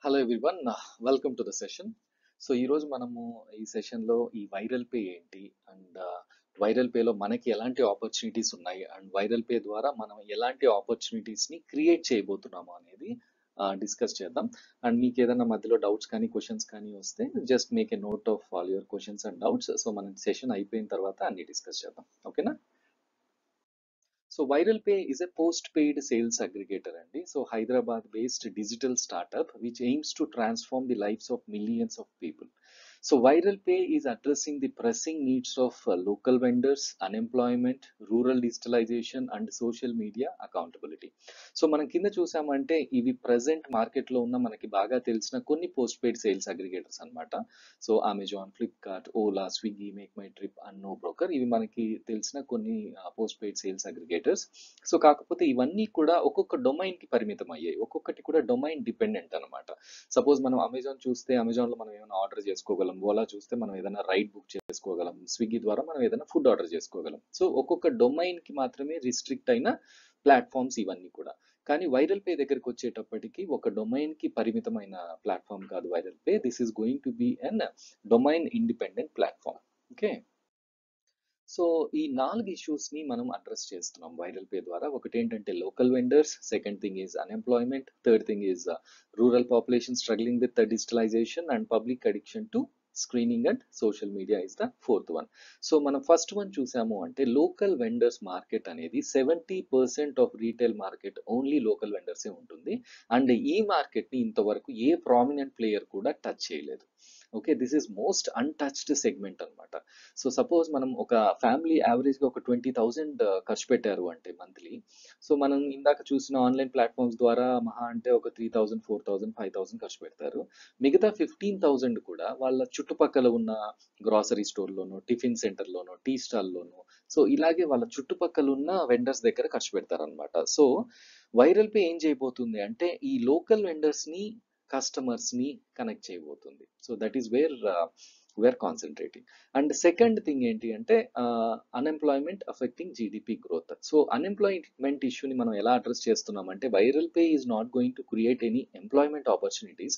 Hello everyone, welcome to the session. So ఈరోజు మనము ఈ సెషన్లో ఈ వైరల్ పే ఏంటి అండ్ వైరల్ పేలో మనకి ఎలాంటి ఆపర్చునిటీస్ ఉన్నాయి అండ్ వైరల్ పే ద్వారా మనం ఎలాంటి ఆపర్చునిటీస్ని క్రియేట్ చేయబోతున్నాము అనేది డిస్కస్ చేద్దాం. అండ్ మీకు ఏదైనా మధ్యలో డౌట్స్ కానీ క్వశ్చన్స్ కానీ వస్తే just make a note of all your questions and doubts. So మనం సెషన్ అయిపోయిన తర్వాత అన్ని డిస్కస్ చేద్దాం, ఓకేనా? So Viral Pay is a post-paid sales aggregator, Andy. So Hyderabad-based digital startup which aims to transform the lives of millions of people. So Viral Pay is addressing the pressing needs of local vendors, unemployment, rural digitalization, and social media accountability. So మనం కింద చూసామంటే ఇవి present మార్కెట్లో ఉన్న మనకి బాగా తెలిసిన కొన్ని పోస్ట్ పెయిడ్ సేల్స్ అగ్రిగేటర్స్ అన్నమాట. So Amazon, Flipkart, Ola, Swiggy, Make My Trip and No Broker, ఇవి మనకి తెలిసిన కొన్ని postpaid sales aggregators. So కాకపోతే ఇవన్నీ కూడా ఒక్కొక్క డొమైన్ కి పరిమితం అయ్యాయి, ఒక్కొక్కటి కూడా డొమైన్ డిపెండెంట్ అనమాట. సపోజ్ మనం అమెజాన్ చూస్తే అమెజాన్ లో మనం ఏమైనా ఆర్డర్ చేసుకోగలం, ఓలా చూస్తే మనం ఏదైనా రైడ్ బుక్ చేసుకోగలం, స్విగ్గీ ద్వారా మనం ఏదైనా ఫుడ్ ఆర్డర్ చేసుకోగలం. సో ఒక్కొక్క డొమైన్ కి మాత్రమే రిస్ట్రిక్ట్ అయిన ప్లాట్ఫామ్స్ ఇవన్నీ కూడా. కానీ వైరల్ పే దగ్గరికి వచ్చేటప్పటికి ఒక డొమైన్ కి పరిమితమైన ప్లాట్ఫామ్ కాదు viral pay. This is going to be an domain independent platform. Okay, so ఈ 4 ఇష్యూస్ ని మనం అడ్రస్ చేస్తున్నాం వైరల్ పే ద్వారా. ఒకటి ఏంటంటే local vendors, second thing is unemployment, third thing is rural population struggling with digitalisation and public addiction to screening and social media is the fourth one. So మనం first one చూసాము అంటే local vendors market అనేది 70% of retail market only local వెండర్సే ఉంటుంది. And ఈ market ని ఇంతవరకు ఏ ప్రామినెంట్ ప్లేయర్ కూడా టచ్ చేయలేదు. Okay, this is most untouched segment అనమాట. సో సపోజ్ మనం ఒక ఫ్యామిలీ యావరేజ్గా ఒక 20,000 ఖర్చు పెట్టారు అంటే మంత్లీ. సో మనం ఇందాక చూసిన ఆన్లైన్ ప్లాట్ఫామ్స్ ద్వారా మహా అంటే ఒక 3,000, 4,000, 5,000 ఖర్చు పెడతారు. మిగతా 15,000 కూడా వాళ్ళ చుట్టుపక్కల ఉన్న గ్రాసరీ స్టోర్లోనో, టిఫిన్ సెంటర్లోనో, టీ స్టాల్లోనో, సో ఇలాగే వాళ్ళ చుట్టుపక్కల ఉన్న వెండర్స్ దగ్గర ఖర్చు పెడతారు అనమాట. సో వైరల్ పే ఏం చేయబోతుంది అంటే ఈ లోకల్ వెండర్స్ ని కస్టమర్స్ ని కనెక్ట్ చేయబోతుంది. So that is where we are concentrating. And second thing ఏంటి అంటే unemployment affecting GDP growth. So unemployment ఇష్యూని మనం ఎలా అడ్రస్ చేస్తున్నాం అంటే Viral Pay is not going to create any employment opportunities.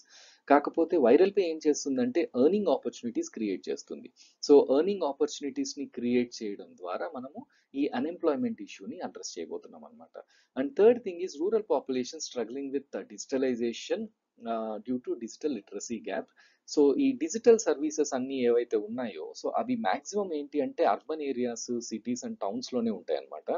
కాకపోతే వైరల్ పే ఏం చేస్తుందంటే ఎర్నింగ్ ఆపర్చునిటీస్ క్రియేట్ చేస్తుంది. సో ఎర్నింగ్ ఆపర్చునిటీస్ ని క్రియేట్ చేయడం ద్వారా మనము ఈ అన్ఎంప్లాయ్మెంట్ ఇష్యూని అడ్రస్ చేయబోతున్నాం అనమాట. And third thing is rural population struggling with digitalisation due to digital literacy gap. So ఈ డిజిటల్ సర్వీసెస్ అన్ని ఏవైతే ఉన్నాయో సో అవి మాక్సిమం ఏంటి అంటే urban areas, cities and towns లోనే ఉంటాయి అనమాట.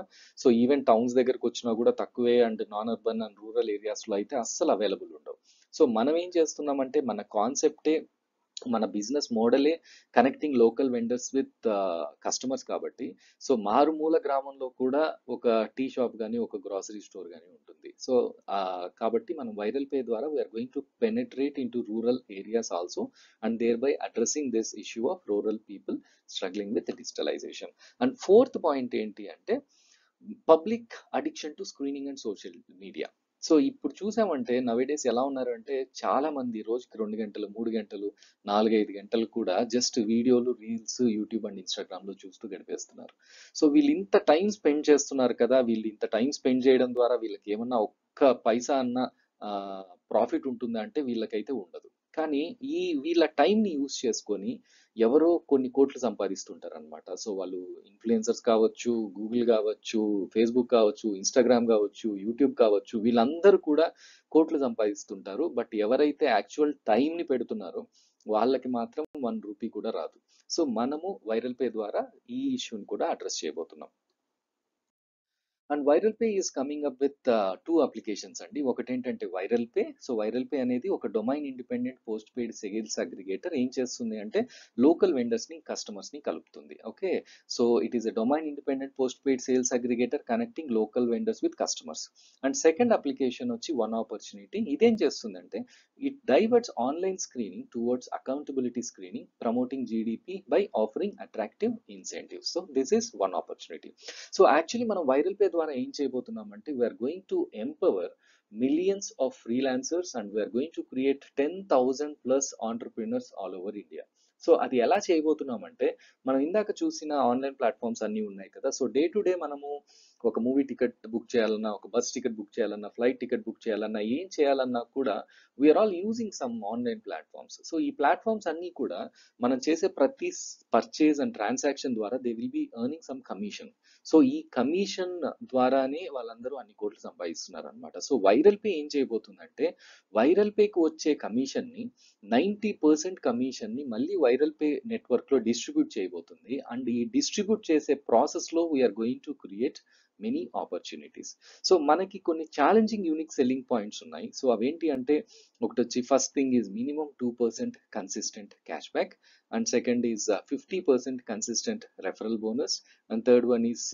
సో ఈవెన్ టౌన్స్ దగ్గరకు వచ్చినా కూడా తక్కువే, and non urban and rural areas లో అయితే అస్సలు అవైలబుల్ ఉండవు. సో మనం ఏం చేస్తున్నామంటే మన కాన్సెప్టే, మన బిజినెస్ మోడలే connecting local vendors with customers కాబట్టి సో మారుమూల గ్రామంలో కూడా ఒక టీ షాప్ కానీ ఒక గ్రాసరీ స్టోర్ కానీ ఉంటుంది. సో కాబట్టి మనం వైరల్ పే ద్వారా we are going to penetrate into rural areas also and thereby addressing this issue of rural people struggling with digitalisation. And fourth point ఏంటి అంటే public addiction to screening and social media. So ఇప్పుడు చూసామంటే nowadays ఎలా ఉన్నారు అంటే చాలా మంది రోజుకి 2 గంటలు, 3 గంటలు, 4-5 గంటలు కూడా జస్ట్ వీడియోలు, రీల్స్, యూట్యూబ్ అండ్ ఇన్స్టాగ్రామ్ లో చూస్తూ గడిపేస్తున్నారు. సో వీళ్ళు ఇంత టైం స్పెండ్ చేస్తున్నారు కదా, వీళ్ళు ఇంత టైం స్పెండ్ చేయడం ద్వారా వీళ్ళకి ఏమన్నా ఒక్క పైసా అన్న ప్రాఫిట్ ఉంటుందా అంటే వీళ్ళకైతే ఉండదు. కానీ ఈ వీళ్ళ టైంని యూజ్ చేసుకొని ఎవరో కొన్ని కోట్లు సంపాదిస్తుంటారు అనమాట. సో వాళ్ళు ఇన్ఫ్లుయెన్సర్స్ కావచ్చు, గూగుల్ కావచ్చు, ఫేస్బుక్ కావచ్చు, ఇన్స్టాగ్రామ్ కావచ్చు, యూట్యూబ్ కావచ్చు, వీళ్ళందరూ కూడా కోట్లు సంపాదిస్తుంటారు. బట్ ఎవరైతే యాక్చువల్ టైంని పెడుతున్నారో వాళ్ళకి మాత్రం 1 రూపీ కూడా రాదు. సో మనము వైరల్ పే ద్వారా ఈ ఇష్యూని కూడా అడ్రస్ చేయబోతున్నాం. And viral pay is coming up with 2 applications అండి. ఒకటి ఏంటంటే viral pay. So viral pay అనేది ఒక domain independent post paid sales aggregator. ఏం చేస్తుంది అంటే లోకల్ వెండర్స్ ని కస్టమర్స్ ని కలుపుతుంది. Okay, so it is a domain independent post paid sales aggregator connecting local vendors with customers. And second application వచ్చి one opportunity. ఇదేం చేస్తుందంటే it diverts online screening towards accountability screening, promoting GDP by offering attractive incentives. So this is one opportunity. So actually మనం Viral Pay ద్వారా ఏం చేయబోతున్నామంటే we're going to empower millions of freelancers and we are going to create 10,000+ entrepreneurs all over India. So అది ఎలా చేయబోతున్నామంటే మనం ఇందాక చూసిన online platforms అన్నీ ఉన్నాయి కదా. సో డే టు డే మనము ఒక మూవీ టికెట్ బుక్ చేయాలన్నా, ఒక బస్ టికెట్ బుక్ చేయాలన్నా, ఫ్లైట్ టికెట్ బుక్ చేయాలన్నా, ఏం చేయాలన్నా కూడా we are all using some online platforms. So ఈ ప్లాట్ఫామ్స్ అన్ని కూడా మనం చేసే ప్రతి పర్చేజ్ అండ్ ట్రాన్సాక్షన్ ద్వారా they will be earning some commission. So ఈ కమిషన్ ద్వారానే వాళ్ళందరూ అన్ని కోట్లు సంపాదిస్తున్నారు అనమాట. సో వైరల్ పే ఏం చేయబోతుందంటే, వైరల్ పేకి వచ్చే కమిషన్ ని 90% కమిషన్ ని మళ్ళీ వైరల్ పే నెట్వర్క్ లో డిస్ట్రిబ్యూట్ చేయబోతుంది. అండ్ ఈ డిస్ట్రిబ్యూట్ చేసే ప్రాసెస్ లో we are going to create many opportunities. So మనకి కొన్ని ఛాలెంజింగ్ యూనిక్ సెల్లింగ్ పాయింట్స్ ఉన్నాయి. సో అవేంటి అంటే, ఒకటి వచ్చి first thing is minimum 2% consistent cash back, and second is 50% consistent referral bonus, and third one is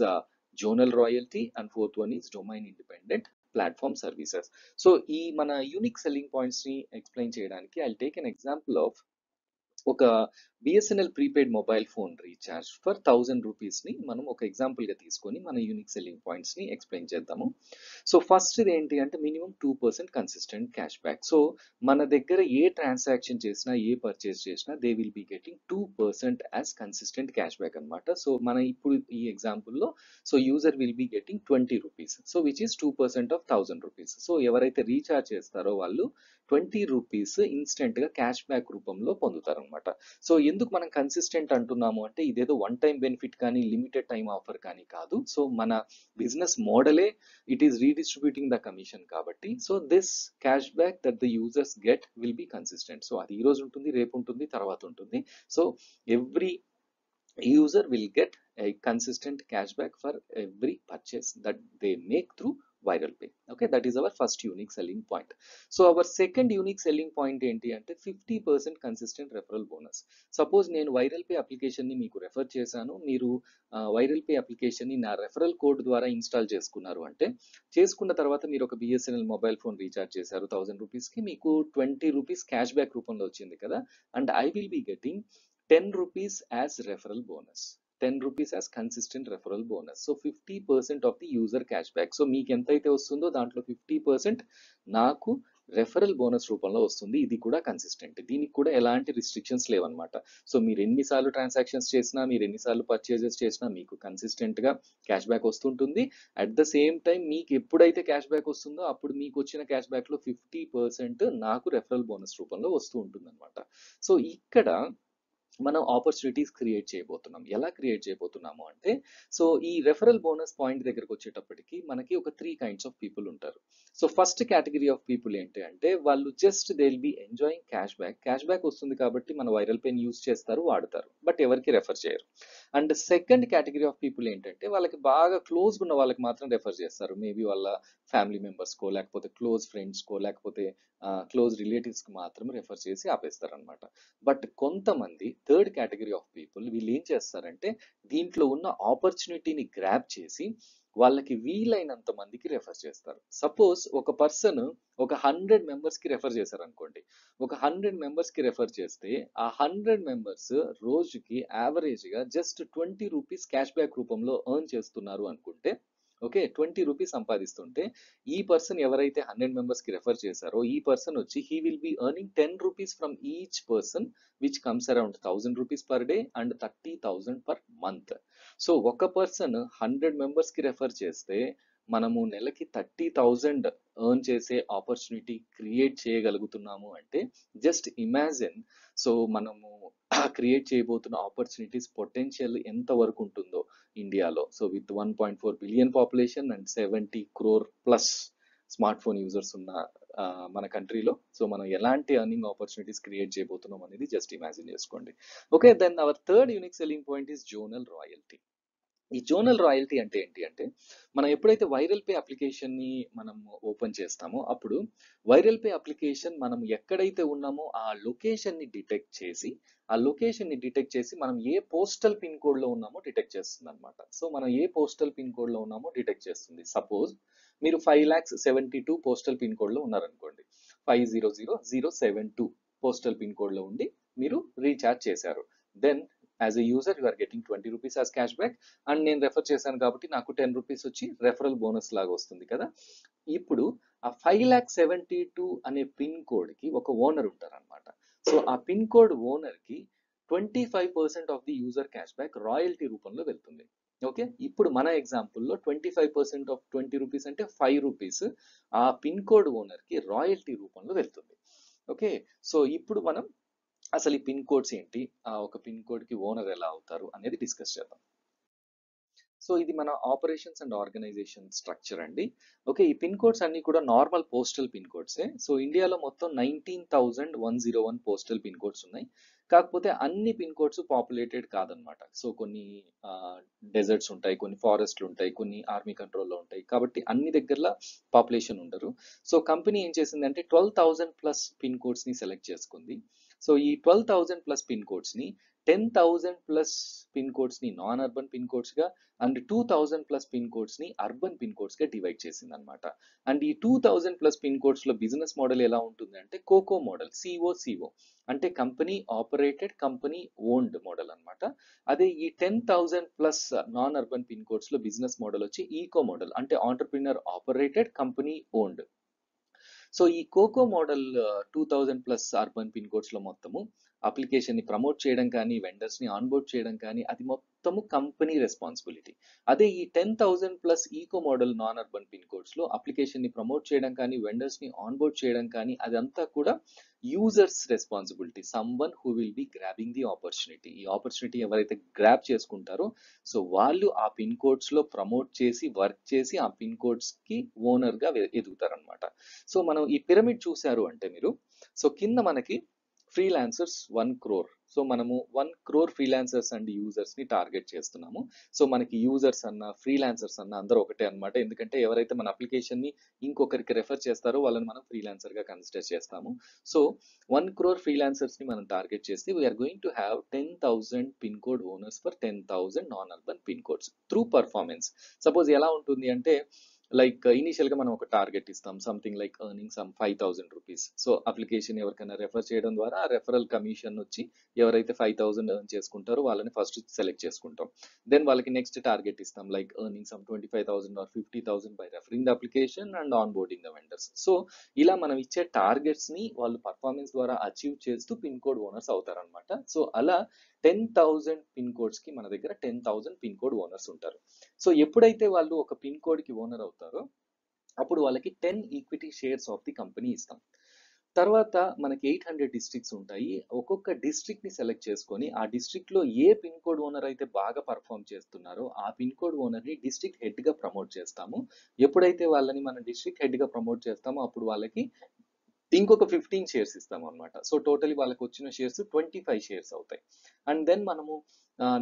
zonal royalty, and fourth one is domain independent platform services. So ఈ మన unique selling points ని explain చేయడానికి I take an example of ఒక BSNL prepaid mobile phone recharge for 1000 rupees ని మనం ఒక example గా తీసుకొని మన యూనిక్ సెల్లింగ్ పాయింట్స్ ని ఎక్స్ప్లెయిన్ చేద్దాము. సో ఫస్ట్ ఏంటి అంటే minimum 2% consistent cash back. So మన దగ్గర ఏ ట్రాన్సాక్షన్ చేసినా, ఏ పర్చేస్ చేసినా they will be getting 2% as consistent cash back అనమాట. సో మన ఇప్పుడు ఈ ఎగ్జాంపుల్లో so user will be getting 20 rupees, so which is 2% of 1000 rupees. So ఎవరైతే రీఛార్జ్ చేస్తారో వాళ్ళు 20 రూపీస్ ఇన్స్టెంట్ గా క్యాష్ బ్యాక్ రూపంలో పొందుతారు అనమాట. సో ఎందుకు మనం కన్సిస్టెంట్ అంటున్నాము అంటే, ఇదేదో వన్ టైం బెనిఫిట్ కానీ లిమిటెడ్ టైం ఆఫర్ కానీ కాదు. సో మన బిజినెస్ మోడలే it is redistributing the commission కాబట్టి, so this cash back that the users get will be consistent. So అది ఈ రోజు ఉంటుంది, రేపు ఉంటుంది, తర్వాత ఉంటుంది. So every user will get a consistent cashback for every purchase that they make through viral pay. Okay, that is our first unique selling point. So our second unique selling point ఏంటి అంటే 50% consistent referral bonus. Suppose నేను viral pay application ని మీకు refer చేశాను, మీరు viral pay application ని నా referral code ద్వారా ఇన్స్టాల్ చేసుకున్నారు అంటే, చేసుకున్న తర్వాత మీరు ఒక బిఎస్ఎన్ఎల్ మొబైల్ ఫోన్ రీఛార్జ్ చేశారు 1000 రూపీస్ కి, మీకు 20 రూపీస్ క్యాష్ బ్యాక్ రూపంలో వచ్చింది కదా, and I will be getting 10 rupees as referral bonus, 10 rupees as consistent referral bonus. So 50% of the user cashback. So మీకు ఎంతైతే వస్తుందో దాంట్లో 50% నాకు రెఫరల్ బోనస్ రూపంలో వస్తుంది. ఇది కూడా కన్సిస్టెంట్, దీనికి కూడా ఎలాంటి రిస్ట్రిక్షన్స్ లేవన్నమాట. సో మీరు ఎన్నిసార్లు ట్రాన్సాక్షన్స్ చేసినా, మీరు ఎన్నిసార్లు పర్చేజెస్ చేసినా మీకు కన్సిస్టెంట్ గా క్యాష్ బ్యాక్ వస్తుంటుంది. అట్ ద సేమ్ టైం మీకు ఎప్పుడైతే క్యాష్ బ్యాక్ వస్తుందో అప్పుడు మీకు వచ్చిన క్యాష్ బ్యాక్ లో 50% నాకు రెఫరల్ బోనస్ రూపంలో వస్తూ ఉంటుంది అనమాట. సో ఇక్కడ మనం ఆపర్చునిటీస్ క్రియేట్ చేయబోతున్నాం. ఎలా క్రియేట్ చేయబోతున్నాము అంటే, సో ఈ రెఫరల్ బోనస్ పాయింట్ దగ్గరకు వచ్చేటప్పటికి మనకి ఒక 3 kinds ఆఫ్ పీపుల్ ఉంటారు. So first category of people ఏంటి అంటే, వాళ్ళు just they will be enjoying cash back. Cash back వస్తుంది కాబట్టి మన వైరల్ పేని యూజ్ చేస్తారు, వాడతారు, బట్ ఎవరికి రెఫర్ చేయరు. And second category of people ఏంటంటే, వాళ్ళకి బాగా క్లోజ్ ఉన్న వాళ్ళకి మాత్రం రెఫర్ చేస్తారు. మేబీ వాళ్ళ ఫ్యామిలీ మెంబర్స్ కో, లేకపోతే క్లోజ్ ఫ్రెండ్స్ కో, లేకపోతే క్లోజ్ రిలేటివ్స్ కి మాత్రం రెఫర్ చేసి ఆపేస్తారు అనమాట. బట్ కొంతమంది థర్డ్ కేటగిరీ ఆఫ్ పీపుల్ వీళ్ళు ఏం చేస్తారంటే, దీంట్లో ఉన్న ఆపర్చునిటీని గ్రాబ్ చేసి వాళ్ళకి వీలైనంత మందికి రెఫర్ చేస్తారు. సపోజ్ ఒక పర్సన్ ఒక 100 మెంబర్స్ కి రెఫర్ చేశారు అనుకోండి. ఒక 100 మెంబర్స్ కి రెఫర్ చేస్తే ఆ 100 మెంబర్స్ రోజుకి యావరేజ్ గా జస్ట్ 20 రూపీస్ క్యాష్ బ్యాక్ రూపంలో ఎర్న్ చేస్తున్నారు అనుకుంటే, ఓకే, 20 రూపీస్ సంపాదిస్తుంటే, ఈ పర్సన్ ఎవరైతే 100 మెంబర్స్ కి రెఫర్ చేశారో ఈ పర్సన్ వచ్చి he will be earning 10 rupees from each person, which comes around 1000 rupees per day and 30,000 per month. So ఒక పర్సన్ 100 మెంబర్స్ కి రెఫర్ చేస్తే మనము నెలకి 30,000 ఎర్న్ చేసే ఆపర్చునిటీ క్రియేట్ చేయగలుగుతున్నాము అంటే, జస్ట్ ఇమాజిన్. సో మనము క్రియేట్ చేయబోతున్న ఆపర్చునిటీస్ పొటెన్షియల్ ఎంత వరకు ఉంటుందో ఇండియాలో. So with 1.4 billion population and 70 crore plus smart phone users ఉన్న మన కంట్రీలో, సో మనం ఎలాంటి ఎర్నింగ్ ఆపర్చునిటీస్ క్రియేట్ చేయబోతున్నాం అనేది జస్ట్ ఇమాజిన్ చేసుకోండి. Okay, then our third unique selling point is zonal royalty. ఈ జోనల్ రాయల్టీ అంటే ఏంటి అంటే, మనం ఎప్పుడైతే వైరల్ పే అప్లికేషన్ ని మనం ఓపెన్ చేస్తామో అప్పుడు వైరల్ పే అప్లికేషన్ మనం ఎక్కడైతే ఉన్నామో ఆ లొకేషన్ ని డిటెక్ట్ చేసి మనం ఏ పోస్టల్ పిన్ కోడ్ లో ఉన్నామో డిటెక్ట్ చేస్తుంది అనమాట. సో మనం ఏ పోస్టల్ పిన్ కోడ్ లో ఉన్నామో డిటెక్ట్ చేస్తుంది. సపోజ్ మీరు 5,72,000 పోస్టల్ పిన్ కోడ్ లో ఉన్నారనుకోండి. 500,072 పోస్టల్ పిన్ కోడ్ లో ఉండి మీరు రీఛార్జ్ చేశారు. Then as a user you are getting 20 rupees as cash back, and నేను రెఫర్ చేశాను కాబట్టి నాకు 10 రూపీస్ వచ్చి రెఫరల్ బోనస్ లాగా వస్తుంది కదా. ఇప్పుడు ఆ 5,72,000 అనే పిన్ కోడ్ కి ఒక ఓనర్ ఉంటారు అనమాట. సో ఆ పిన్ కోడ్ ఓనర్ కి 25% of the user cash back royalty రూపంలో వెళ్తుంది. ఓకే, ఇప్పుడు మన ఎగ్జాంపుల్లో 25% ఆఫ్ 20 రూపీస్ అంటే 5 రూపీస్ ఆ పిన్ కోడ్ ఓనర్కి రాయల్టీ రూపంలో వెళ్తుంది. ఓకే, సో ఇప్పుడు మనం అసలు ఈ పిన్ కోడ్స్ ఏంటి, ఆ ఒక పిన్ కోడ్కి ఓనర్ ఎలా అవుతారు అనేది డిస్కస్ చేద్దాం. సో ఇది మన ఆపరేషన్స్ అండ్ ఆర్గనైజేషన్ స్ట్రక్చర్ అండి. ఓకే, ఈ పిన్ కోడ్స్ అన్ని కూడా నార్మల్ పోస్టల్ పిన్ కోడ్సే. సో ఇండియాలో మొత్తం 19,101 పోస్టల్ పిన్ కోడ్స్ ఉన్నాయి. కాకపోతే అన్ని పిన్ కోడ్స్ పాపులేటెడ్ కాదనమాట. సో కొన్ని డెజర్ట్స్ ఉంటాయి, కొన్ని ఫారెస్ట్లు ఉంటాయి, కొన్ని ఆర్మీ కంట్రోల్లో ఉంటాయి, కాబట్టి అన్ని దగ్గరలో పాపులేషన్ ఉండరు. సో కంపెనీ ఏం చేసిందంటే 12,000 ప్లస్ పిన్ కోడ్స్ని సెలెక్ట్ చేసుకుంది. సో ఈ 12,000 ప్లస్ పిన్ కోడ్స్ని 10,000 ప్లస్ పిన్ కోడ్స్ని నాన్ అర్బన్ పిన్ కోడ్స్గా అండ్ 2,000 ప్లస్ పిన్ కోడ్స్ని అర్బన్ పిన్ కోడ్స్గా డివైడ్ చేసింది అనమాట. అండ్ ఈ 2,000 ప్లస్ పిన్ కోడ్స్లో బిజినెస్ మోడల్ ఎలా ఉంటుంది అంటే కోకో మోడల్, సిఓ అంటే company operated company owned model అనమాట. అదే ఈ 10,000 ప్లస్ నాన్ అర్బన్ పిన్ కోడ్స్లో బిజినెస్ మోడల్ వచ్చి ఈకో మోడల్ అంటే entrepreneur operated company owned. So ఈ COCO model 2,000 plus urban pin codes లో మొత్తము అప్లికేషన్ ని ప్రమోట్ చేయడం కానీ వెండర్స్ ని ఆన్బోర్డ్ చేయడం కానీ అది మొత్తము కంపెనీ రెస్పాన్సిబిలిటీ. అదే ఈ 10,000 plus ECO model non urban pin codes లో అప్లికేషన్ ని ప్రమోట్ చేయడం కానీ వెండర్స్ ని ఆన్బోర్డ్ చేయడం కానీ అదంతా కూడా users responsibility, someone who will be grabbing the opportunity. ఈ ఆపర్చునిటీ ఎవరైతే గ్రాబ్ చేసుకుంటారో సో వాళ్ళు ఆ పిన్ కోడ్స్ లో ప్రమోట్ చేసి వర్క్ చేసి ఆ పిన్ కోడ్స్ కి ఓనర్ గా ఎదుగుతారనమాట. సో మనం ఈ పిరమిడ్ చూశారు అంటే మీరు, సో కింద మనకి ఫ్రీలాన్సర్స్ 1 crore. సో మనము 1 crore ఫ్రీలాన్సర్స్ అండ్ యూజర్స్ ని టార్గెట్ చేస్తున్నాము. సో మనకి యూజర్స్ అన్న ఫ్రీలాన్సర్స్ అన్న అందరూ ఒకటే అనమాట. ఎందుకంటే ఎవరైతే మన అప్లికేషన్ ని ఇంకొకరికి రెఫర్ చేస్తారో వాళ్ళని మనం ఫ్రీలాన్సర్ గా కన్సిడర్ చేస్తాము. సో 1 crore ఫ్రీలాన్సర్స్ ని మనం టార్గెట్ చేసి we are going to have 10,000 pin code owners for 10,000 non urban pin codes through performance. Suppose ఎలా ఉంటుంది అంటే లైక్ ఇనీషియల్ గా మనం ఒక టార్గెట్ ఇస్తాం, something like earning some 5,000 rupees. So application ఎవరికైనా రెఫర్ చేయడం ద్వారా ఆ రెఫరల్ కమిషన్ వచ్చి ఎవరైతే 5,000 ఎర్న్ చేసుకుంటారో వాళ్ళని ఫస్ట్ సెలెక్ట్ చేసుకుంటాం. దెన్ వాళ్ళకి నెక్స్ట్ టార్గెట్ ఇస్తాం like earning some 25,000 or 50,000 by referring the application and onboarding the vendors. So ఇలా మనం ఇచ్చే టార్గెట్స్ ని వాళ్ళు పర్ఫార్మెన్స్ ద్వారా అచీవ్ చేస్తూ పిన్ కోడ్ ఓనర్స్ అవుతారనమాట. సో అలా 10,000 పిన్ కోడ్స్ కి మన దగ్గర 10,000 పిన్ కోడ్ ఓనర్స్ ఉంటారు. సో ఎప్పుడైతే వాళ్ళు ఒక పిన్ కోడ్ కి ఓనర్ అవుతారో అప్పుడు వాళ్ళకి 10 equity shares of the company ఇస్తాం. తర్వాత మనకి 800 డిస్ట్రిక్ట్స్ ఉంటాయి. ఒక్కొక్క డిస్ట్రిక్ట్ ని సెలెక్ట్ చేసుకొని ఆ డిస్ట్రిక్ట్ లో ఏ పిన్ కోడ్ ఓనర్ అయితే బాగా పర్ఫామ్ చేస్తున్నారో ఆ పిన్ కోడ్ ఓనర్ ని డిస్ట్రిక్ట్ హెడ్ గా ప్రమోట్ చేస్తాము. ఎప్పుడైతే వాళ్ళని మనం డిస్ట్రిక్ట్ హెడ్ గా ప్రమోట్ చేస్తామో అప్పుడు వాళ్ళకి ఇంకొక 15 షేర్స్ ఇస్తాం అనమాట. సో టోటలీ వాళ్ళకి వచ్చిన షేర్స్ 25 షేర్స్ అవుతాయి. అండ్ దెన్ మనము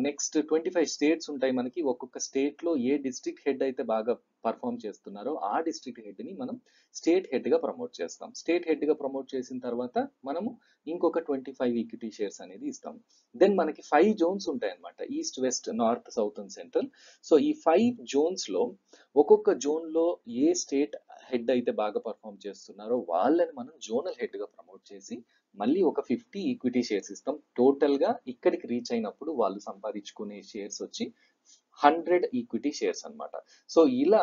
నెక్స్ట్ 25 స్టేట్స్ ఉంటాయి మనకి. ఒక్కొక్క స్టేట్ లో ఏ డిస్ట్రిక్ట్ హెడ్ అయితే బాగా పర్ఫామ్ చేస్తున్నారో ఆ డిస్ట్రిక్ట్ హెడ్ ని మనం స్టేట్ హెడ్ గా ప్రమోట్ చేస్తాం. స్టేట్ హెడ్ గా ప్రమోట్ చేసిన తర్వాత మనము ఇంకొక 25 ఈక్విటీ షేర్స్ అనేది ఇస్తాం. దెన్ మనకి 5 జోన్స్ ఉంటాయి అనమాట, east west north south and central. So ఈ 5 జోన్స్ లో ఒక్కొక్క జోన్ లో ఏ స్టేట్ హెడ్ అయితే బాగా పర్ఫామ్ చేస్తున్నారో వాళ్ళని మనం జోనల్ హెడ్ గా ప్రమోట్ చేసి మళ్ళీ ఒక 50 ఈక్విటీ షేర్స్ ఇస్తాం. టోటల్ గా ఇక్కడికి రీచ్ అయినప్పుడు వాళ్ళు సంపాదించుకునే షేర్స్ వచ్చి 100 ఈక్విటీ షేర్స్ అనమాట. సో ఇలా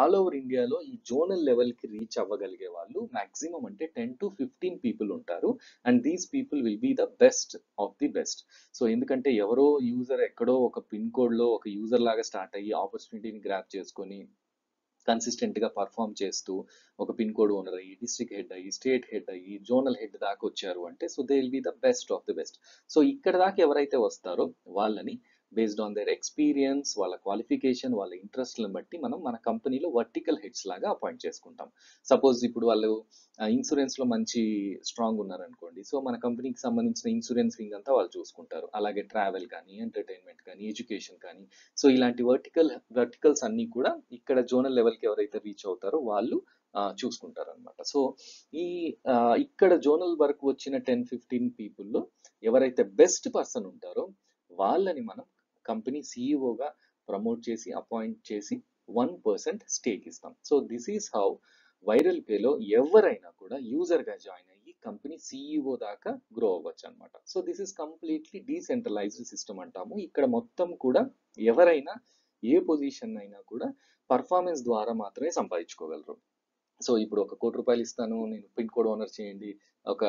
ఆల్ ఓవర్ ఇండియాలో ఈ జోనల్ లెవెల్ కి రీచ్ అవ్వగలిగే వాళ్ళు మాక్సిమం అంటే 10 to 15 పీపుల్ ఉంటారు. And these people will be the best of the best. So ఎందుకంటే ఎవరో యూజర్ ఎక్కడో ఒక పిన్ కోడ్ లో ఒక యూజర్ లాగా స్టార్ట్ అయ్యి ఆపర్చునిటీని గ్రాప్ చేసుకొని కన్సిస్టెంట్ గా పర్ఫామ్ చేస్తూ ఒక పిన్ కోడ్ ఓనర్ అయ్యి డిస్ట్రిక్ట్ హెడ్ అయ్యి స్టేట్ హెడ్ అయ్యి జోనల్ హెడ్ దాకా వచ్చారు అంటే so they will be the best of the best. So ఇక్కడ దాకా ఎవరైతే వస్తారో వాళ్ళని బేస్డ్ ఆన్ దేర్ ఎక్స్పీరియన్స్, వాళ్ళ క్వాలిఫికేషన్, వాళ్ళ ఇంట్రెస్ట్లను బట్టి మనం మన కంపెనీలో వర్టికల్ హెడ్స్ లాగా అపాయింట్ చేసుకుంటాం. సపోజ్ ఇప్పుడు వాళ్ళు ఇన్సూరెన్స్ లో మంచి స్ట్రాంగ్ ఉన్నారనుకోండి, సో మన కంపెనీకి సంబంధించిన ఇన్సూరెన్స్ వింగ్ అంతా వాళ్ళు చూసుకుంటారు. అలాగే ట్రావెల్ కానీ ఎంటర్టైన్మెంట్ కానీ ఎడ్యుకేషన్ కానీ సో ఇలాంటి వర్టికల్స్ అన్ని కూడా ఇక్కడ జోనల్ లెవెల్ కి ఎవరైతే రీచ్ అవుతారో వాళ్ళు చూసుకుంటారు అనమాట. సో ఈ ఇక్కడ జోనల్ వరకు వచ్చిన 10-15 పీపుల్లో ఎవరైతే బెస్ట్ పర్సన్ ఉంటారో వాళ్ళని మనం కంపెనీ సిఇఓగా ప్రమోట్ చేసి అపాయింట్ చేసి 1% స్టేక్ ఇస్తాం. So this is how viral పేలో ఎవరైనా కూడా యూజర్ గా జాయిన్ అయ్యి కంపెనీ సిఇఓ దాకా గ్రో అవ్వచ్చు అనమాట. So this is completely decentralised system అంటాము. ఇక్కడ మొత్తం కూడా ఎవరైనా ఏ పొజిషన్ అయినా కూడా పర్ఫార్మెన్స్ ద్వారా మాత్రమే సంపాదించుకోగలరు. సో ఇప్పుడు ఒక 1,00,00,000 ఇస్తాను, నేను పిన్ కోడ్ ఓనర్ చేయండి. ఒక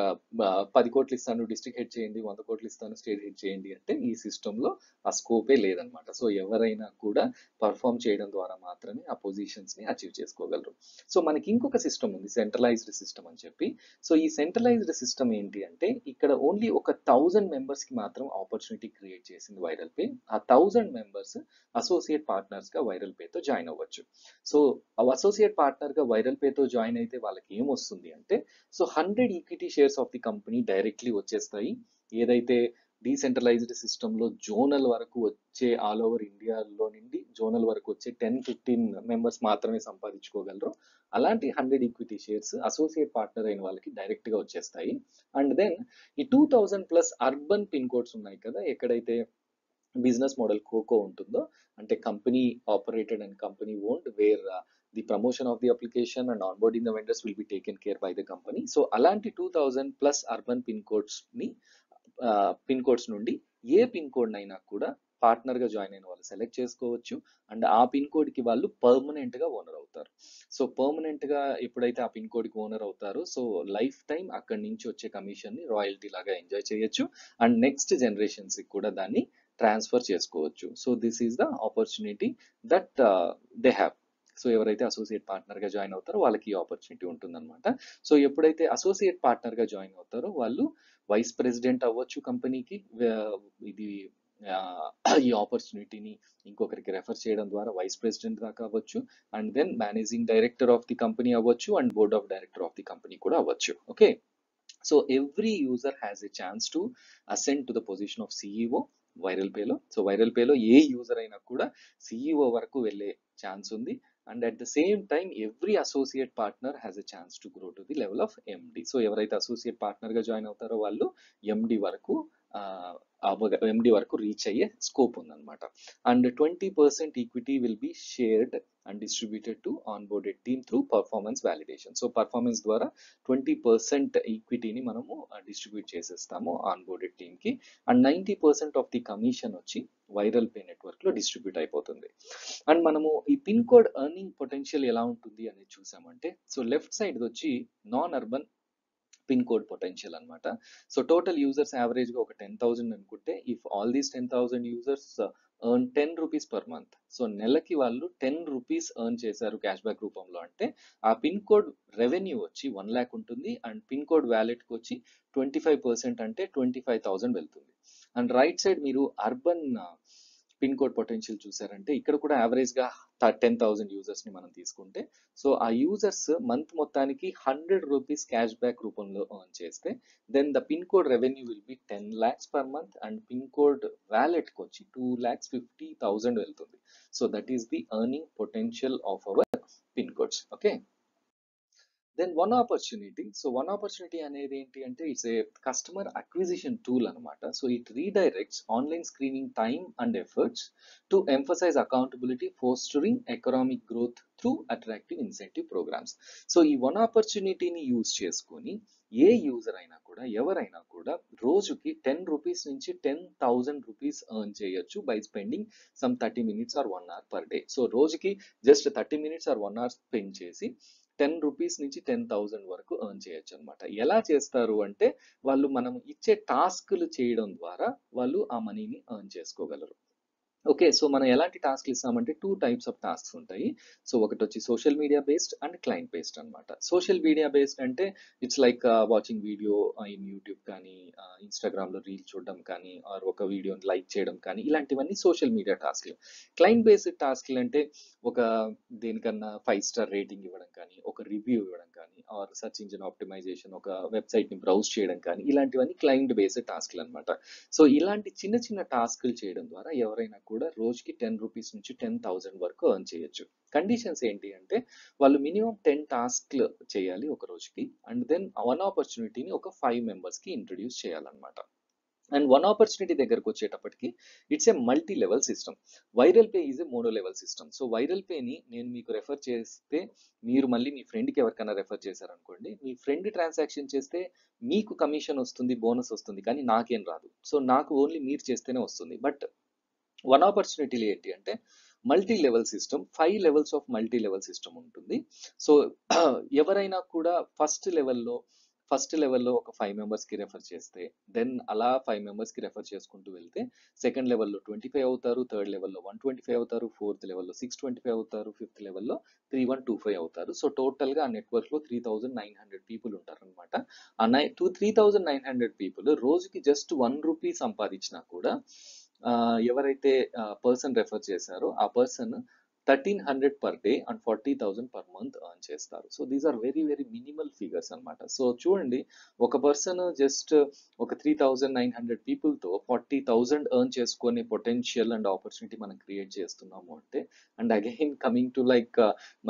10 కోట్లు ఇస్తాను, డిస్ట్రిక్ట్ హెడ్ చేయండి. 100 కోట్లు ఇస్తాను, స్టేట్ హెడ్ చేయండి అంటే ఈ సిస్టంలో ఆ స్కోపే లేదనమాట. సో ఎవరైనా కూడా పర్ఫామ్ చేయడం ద్వారా మాత్రమే ఆ పొజిషన్స్ ని అచీవ్ చేసుకోగలరు. సో మనకి ఇంకొక సిస్టమ్ ఉంది, సెంట్రలైజ్డ్ సిస్టమ్ అని చెప్పి. సో ఈ సెంట్రలైజ్డ్ సిస్టమ్ ఏంటి అంటే ఇక్కడ ఓన్లీ ఒక 1000 మెంబర్స్ కి మాత్రం ఆపర్చునిటీ క్రియేట్ చేసింది వైరల్ పే. ఆ 1000 మెంబర్స్ అసోసియేట్ పార్ట్నర్స్ గా వైరల్ పేతో జాయిన్ అవ్వచ్చు. సో అసోసియేట్ పార్ట్నర్ గా వైరల్ పేతో జాయిన్ అయితే వాళ్ళకి ఏం వస్తుంది అంటే, so 100 equity shares of the company directly వచ్చేస్తాయి. ఏదైతే డీసెంట్రలైజ్డ్ సిస్టమ్ లో జోనల్ వరకు వచ్చే ఆల్ ఓవర్ ఇండియాలో నుండి జోనల్ వరకు వచ్చే 10-15 మెంబర్స్ మాత్రమే సంపాదించుకోగలరు. అలాంటి 100 ఈక్విటీ షేర్స్ అసోసియేట్ పార్ట్నర్ అయిన వాళ్ళకి డైరెక్ట్ గా వచ్చేస్తాయి. అండ్ దెన్ ఈ 2000+ అర్బన్ పిన్ కోడ్స్ ఉన్నాయి కదా, ఎక్కడైతే బిజినెస్ మోడల్ కోకో ఉంటుందో, అంటే company operated and company owned, wear the promotion of the application and onboarding the vendors will be taken care bye the company. So అలాంటి 2000+ urban pin codes నుండి ఏ pin code అయినా కూడా partner గా join అయిన వాళ్ళు select చేసుకోవచ్చు. And ఆ pin code కి వాళ్ళు పర్మనెంట్ గా ఓనర్ అవుతారు. సో పర్మనెంట్ గా ఎప్పుడైతే ఆ పిన్ కోడ్ కి ఓనర్ అవుతారో, సో లైఫ్ టైం అక్కడి నుంచి వచ్చే కమిషన్ ని రాయల్టీ లాగా ఎంజాయ్ చేయొచ్చు. అండ్ నెక్స్ట్ జనరేషన్స్ కి కూడా దాన్ని ట్రాన్స్ఫర్ చేసుకోవచ్చు. So this is the opportunity that they have. So ఎవరైతే అసోసియేట్ పార్ట్నర్ గా జాయిన్ అవుతారో వాళ్ళకి ఈ ఆపర్చునిటీ ఉంటుందన్నమాట. సో ఎప్పుడైతే అసోసియేట్ పార్ట్నర్ గా జాయిన్ అవుతారో వాళ్ళు వైస్ ప్రెసిడెంట్ అవ్వచ్చు కంపెనీకి. ఇది ఈ ఆపర్చునిటీని ఇంకొకరికి రెఫర్ చేయడం ద్వారా వైస్ ప్రెసిడెంట్ దాకా అవ్వచ్చు. And then managing director of the company అవ్వచ్చు, and board of director of the company కూడా అవ్వచ్చు. Okay, so every user has a chance to ascend to the position of CEO viral పేలో. So viral పేలో ఏ user అయినా కూడా CEO వరకు వెళ్ళే ఛాన్స్ ఉంది. And at the same time every associate partner has a chance to grow to the level of MD. So ఎవరైతే associate partner గా జాయిన్ అవుతారో వాళ్ళు ఎండి వరకు రీచ్ అయ్యే స్కోప్ ఉందన్నమాట. And 20% equity will be shared and distributed to ఆన్బోర్డెడ్ team through performance validation. So performance ద్వారా 20% ఈక్విటీని మనము డిస్ట్రిబ్యూట్ చేసేస్తాము ఆన్బోర్డెడ్ టీమ్ కి. అండ్ 90% ఆఫ్ ది కమిషన్ వచ్చి వైరల్ పే నెట్వర్క్ లో డిస్ట్రిబ్యూట్ అయిపోతుంది. అండ్ మనము ఈ పిన్ కోడ్ ఎర్నింగ్ పొటెన్షియల్ ఎలా ఉంటుంది అనేది చూసామంటే, సో లెఫ్ట్ సైడ్ వచ్చి non urban pin code potential అనమాట. సో టోటల్ యూజర్స్ యావరేజ్ గా ఒక 10,000 అనుకుంటే, if all these 10,000 users earn 10 rupees per month, so నెలకి వాళ్ళు 10 రూపీస్ ఎర్న్ చేశారు క్యాష్ బ్యాక్ రూపంలో అంటే, ఆ పిన్ కోడ్ రెవెన్యూ వచ్చి 1 lakh ఉంటుంది. అండ్ పిన్ కోడ్ వ్యాలెట్ కి వచ్చి 25% అంటే 25,000 వెళ్తుంది. అండ్ రైట్ సైడ్ మీరు అర్బన్ పిన్ కోడ్ పొటెన్షియల్ చూసారంటే, ఇక్కడ కూడా యావరేజ్ గా 10,000 యూజర్స్ ని మనం తీసుకుంటే, సో ఆ యూజర్స్ మంత్ మొత్తానికి 100 రూపీస్ క్యాష్ బ్యాక్ రూపంలో ఎర్న్ చేస్తే, then the pin code revenue will be 10 lakhs per month. And pin code wallet కి వచ్చి 2,50,000 వెళ్తుంది. So that is the earning potential of our pin codes. Okay, then one opportunity. So one opportunity అనేది ఏంటి అంటే, it's a customer acquisition tool అనమాట. So it redirects online screening time and efforts to emphasise accountability, fostering economic growth through attractive incentive programmes. So ఈ one ఆపర్చునిటీని use చేసుకొని ఏ user అయినా కూడా, ఎవరైనా కూడా రోజుకి 10 రూపీస్ నుంచి 10,000 రూపీస్ ఎర్న్ చేయొచ్చు by spending some 30 minutes or 1 hour per day. So రోజుకి just 30 minutes or 1 hour spend చేసి 10 రూపీస్ నుంచి 10,000 వరకు ఎర్న్ చేయొచ్చు అనమాట. ఎలా చేస్తారు అంటే, వాళ్ళు మనం ఇచ్చే టాస్క్లు చేయడం ద్వారా వాళ్ళు ఆ మనీని ఎర్న్ చేసుకోగలరు. ఓకే, సో మనం ఎలాంటి టాస్క్లు ఇస్తామంటే 2 types ఆఫ్ టాస్క్స్ ఉంటాయి. సో ఒకటి వచ్చి social media based and client based అనమాట. సోషల్ మీడియా బేస్డ్ అంటే it's like watching video in YouTube కానీ, ఇన్స్టాగ్రామ్ లో రీల్ చూడడం కానీ, ఆర్ ఒక వీడియోని లైక్ చేయడం కానీ, ఇలాంటివన్నీ సోషల్ మీడియా టాస్క్లు. క్లయింట్ బేస్డ్ టాస్క్లు అంటే ఒక దేనికన్నా 5 star రేటింగ్ ఇవ్వడం కానీ, ఒక రివ్యూ ఇవ్వడం కానీ, ఆర్ సర్చ్ ఇంజిన్ ఆప్టిమైజేషన్, ఒక వెబ్సైట్ ని బ్రౌజ్ చేయడం కానీ, ఇలాంటివన్నీ క్లయింట్ బేస్డ్ టాస్క్లు అనమాట. సో ఇలాంటి చిన్న చిన్న టాస్క్లు చేయడం ద్వారా ఎవరైనా కూడా రోజుకి 10 రూపీస్ నుంచి 10,000 వరకు ఎర్న్ చేయొచ్చు. కండిషన్స్ ఏంటి అంటే, వాళ్ళు మినిమం 10 టాస్క్లు చేయాలి ఒక రోజుకి. అండ్ దెన్ వన్ ఆపర్చునిటీని ఒక 5 మెంబర్స్ కి ఇంట్రడ్యూస్ చేయాలన్నమాట. అండ్ వన్ ఆపర్చునిటీ దగ్గరకు వచ్చేటప్పటికి it's a multi level system. Viral Pay is a mono level system. So viral పేని నేను మీకు రెఫర్ చేస్తే, మీరు మళ్ళీ మీ ఫ్రెండ్కి ఎవరికైనా రెఫర్ చేశారనుకోండి, మీ ఫ్రెండ్ ట్రాన్సాక్షన్ చేస్తే మీకు కమిషన్ వస్తుంది, బోనస్ వస్తుంది, కానీ నాకేం రాదు. సో నాకు ఓన్లీ మీరు చేస్తేనే వస్తుంది. బట్ వన్ ఆపర్చునిటీలు ఏంటి అంటే, multi level system, 5 levels of multi level system ఉంటుంది. సో ఎవరైనా కూడా ఫస్ట్ లెవెల్లో ఒక 5 మెంబర్స్కి రెఫర్ చేస్తే, దెన్ అలా 5 మెంబర్స్కి రెఫర్ చేసుకుంటూ వెళ్తే సెకండ్ లెవెల్లో 25 అవుతారు, థర్డ్ లెవెల్లో 125 అవుతారు, ఫోర్త్ లెవెల్లో 625 అవుతారు, ఫిఫ్త్ లెవెల్లో 3125 అవుతారు. సో టోటల్గా ఆ నెట్వర్క్లో 3900 పీపుల్ ఉంటారు అనమాట. ఆ 3900 పీపుల్ రోజుకి జస్ట్ 1 రూపీ సంపాదించినా కూడా ఎవరైతే పర్సన్ రెఫర్ చేశారో ఆ person 1300 per day and 40,000 per month earn చేస్తారు. So these are very very minimal figures అనమాట. సో చూడండి, ఒక పర్సన్ జస్ట్ ఒక 3900 పీపుల్తో 40,000 ఎర్న్ చేసుకునే పొటెన్షియల్ అండ్ ఆపర్చునిటీ మనం క్రియేట్ చేస్తున్నాము అంటే, and again coming to like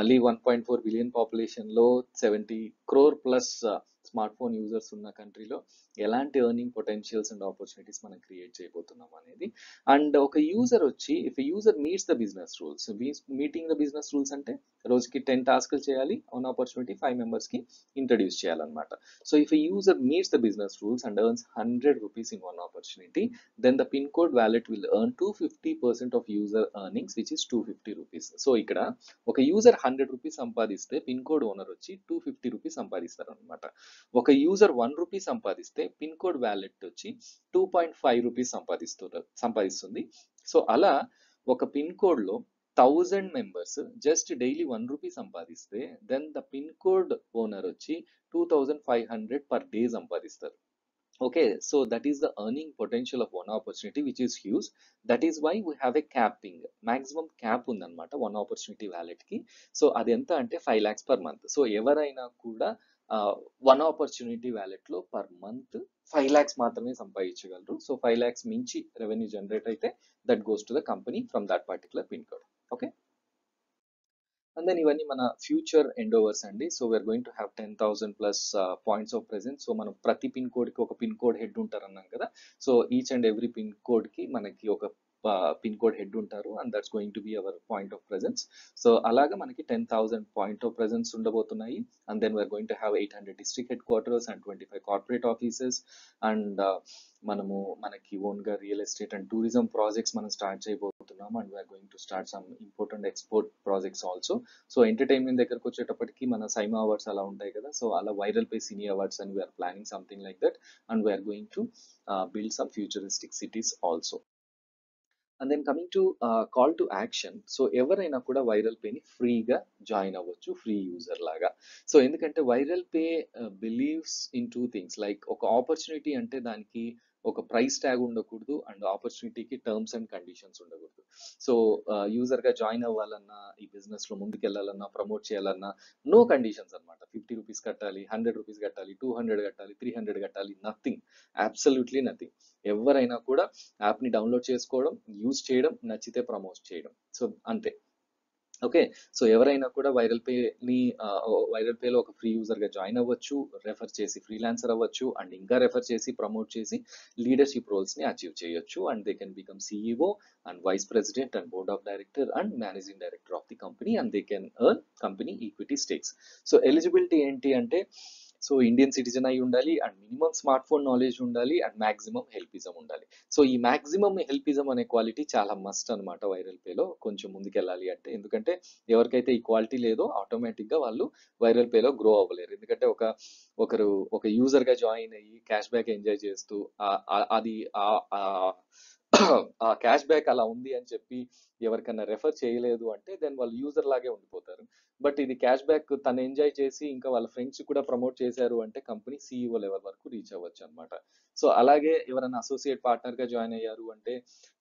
మళ్ళీ 1.4 బిలియన్ పాపులేషన్లో 70 crore plus smart phone users ఉన్న కంట్రీలో ఎలాంటి ఎర్నింగ్ పొటెన్షియల్స్ అండ్ ఆపర్చునిటీస్ మనం క్రియేట్ చేయబోతున్నాం అనేది. అండ్ ఒక యూజర్ వచ్చి, if user meets the business rules, meeting the business rules అంటే రోజుకి 10 టాస్క్లు చేయాలి, వన్ ఆపర్చునిటీ 5 మెంబర్స్కి ఇంట్రడ్యూస్ చేయాలన్నమాట. So if user meets the business rules and earns 100 rupees in one opportunity, then the pin code wallet will earn 250% of user earnings, which is 250 rupees. So ఇక్కడ ఒక user 100 rupees సంపాదిస్తే pin code owner వచ్చి 250 rupees సంపాదిస్తారు అనమాట. ఒక user 1 rupee సంపాదిస్తే pin code wallet వచ్చి 2.5 rupees సంపాదిస్తుంది. సో అలా ఒక పిన్ కోడ్ లో 1000 మెంబర్స్ జస్ట్ డైలీ 1 రూపీ సంపాదిస్తే, then the pin code owner వచ్చి 2500 పర్ డే సంపాదిస్తారు. Okay, so that is the earning potential of one opportunity, which is huge. That is why we have a capping, maximum cap ఉందన్నమాట one opportunity wallet కి. So అది ఎంత అంటే 5 lakhs per month. So ఎవరైనా కూడా one opportunity wallet లో per month 5 lakhs మాత్రమే సంపాదించగలరు. సో 5 lakhs మించి రెవెన్యూ జనరేట్ అయితే that goes to the company from that particular pin code. Okay, and then ఇవన్నీ మన ఫ్యూచర్ ఎండోవర్స్ అండి. So we are going to have 10,000 plus points of presence. So మనం ప్రతి pin కోడ్కి ఒక పిన్ కోడ్ హెడ్ ఉంటారు అన్నాం కదా. So each and every pin కోడ్కి మనకి ఒక పిన్ కోడ్ హెడ్ ఉంటారు, and that's going to be our point of presence. So అలాగా మనకి 10,000 పాయింట్ ఆఫ్ ప్రెజెన్స్ ఉండబోతున్నాయి. And then we are going to have 800 district headquarters and 25 corporate offices. And మనకి ఓన్గా real estate and tourism projects మనం start చేయబోతున్నాం. And we are going to start some important export projects also. So entertainment దగ్గరకు వచ్చేటప్పటికి మన SIIMA awards అలా ఉంటాయి కదా. సో అలా Viral Pay cine awards and we are planning something like that. And we are going to build some futuristic cities also. And then coming to call to action. So ఎవరైనా కూడా Viral పేని ఫ్రీగా జాయిన్ అవ్వచ్చు, free user లాగా. So ఎందుకంటే Viral Pay believes in 2 things, like ఒక ఆపర్చునిటీ అంటే దానికి ఒక ప్రైస్ ట్యాగ్ ఉండకూడదు, అండ్ ఆపర్చునిటీకి టర్మ్స్ అండ్ కండిషన్స్ ఉండకూడదు. సో యూజర్గా జాయిన్ అవ్వాలన్నా, ఈ బిజినెస్లో ముందుకెళ్ళాలన్నా, ప్రమోట్ చేయాలన్నా నో కండిషన్స్ అనమాట. 50 రూపీస్ కట్టాలి, 100 రూపీస్ కట్టాలి, 200 కట్టాలి, 300 కట్టాలి, నథింగ్, అబ్సల్యూట్లీ నథింగ్. ఎవరైనా కూడా యాప్ని డౌన్లోడ్ చేసుకోవడం, యూజ్ చేయడం, నచ్చితే ప్రమోట్ చేయడం. సో అంతే. ఓకే, సో ఎవరైనా కూడా వైరల్ పేలో ఒక ఫ్రీ యూజర్గా జాయిన్ అవ్వచ్చు, రెఫర్ చేసి ఫ్రీలాన్సర్ అవ్వచ్చు, అండ్ ఇంకా రెఫర్ చేసి ప్రమోట్ చేసి లీడర్షిప్ రోల్స్ని అచీవ్ చేయొచ్చు. And they can become CEO and vice president and board of director and managing director of the company, and they can earn company equity stakes. So eligibility ఏంటి అంటే, so Indian citizen అయి ఉండాలి, and minimum smart phone knowledge ఉండాలి, and maximum హెల్పిజం ఉండాలి. So ఈ maximum హెల్పిజం అనే quality చాలా must అనమాట వైరల్ పేలో కొంచెం ముందుకెళ్ళాలి అంటే. ఎందుకంటే ఎవరికైతే ఈ క్వాలిటీ లేదో ఆటోమేటిక్గా వాళ్ళు వైరల్ పేలో గ్రో అవ్వలేరు. ఎందుకంటే ఒక యూజర్గా జాయిన్ అయ్యి క్యాష్ బ్యాక్ ఎంజాయ్ చేస్తూ అది ఆ క్యాష్ బ్యాక్ అలా ఉంది అని చెప్పి ఎవరికన్నా రెఫర్ చేయలేదు అంటే దెన్ వాళ్ళు యూజర్ లాగే ఉండిపోతారు. బట్ ఇది క్యాష్ బ్యాక్ తను ఎంజాయ్ చేసి ఇంకా వాళ్ళ ఫ్రెండ్స్ కూడా ప్రమోట్ చేశారు అంటే కంపెనీ CEO లెవెల్ వరకు రీచ్ అవ్వచ్చు అనమాట. సో అలాగే ఎవరైనా అసోసియేట్ పార్ట్నర్గా జాయిన్ అయ్యారు అంటే,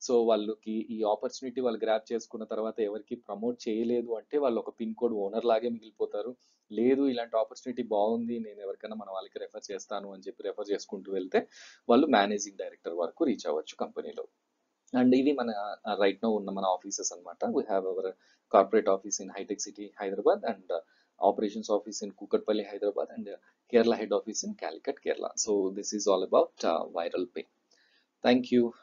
సో వాళ్ళకి ఈ ఆపర్చునిటీ వాళ్ళు గ్రాప్ చేసుకున్న తర్వాత ఎవరికి ప్రమోట్ చేయలేదు అంటే వాళ్ళు ఒక పిన్ కోడ్ ఓనర్ లాగే మిగిలిపోతారు. లేదు ఇలాంటి ఆపర్చునిటీ బాగుంది, నేను ఎవరికైనా మన వాళ్ళకి రెఫర్ చేస్తాను అని చెప్పి రెఫర్ చేసుకుంటూ వెళ్తే వాళ్ళు మేనేజింగ్ డైరెక్టర్ వరకు రీచ్ అవ్వచ్చు కంపెనీలో. అండ్ ఇవి మన రైట్ నో ఉన్న మన ఆఫీసెస్ అనమాట. We have our corporate office in హైటెక్ City Hyderabad, and operations office in Kukatpalli, Hyderabad, and Kerala head office in Calicut, Kerala. So this is all about viral pay. Thank you.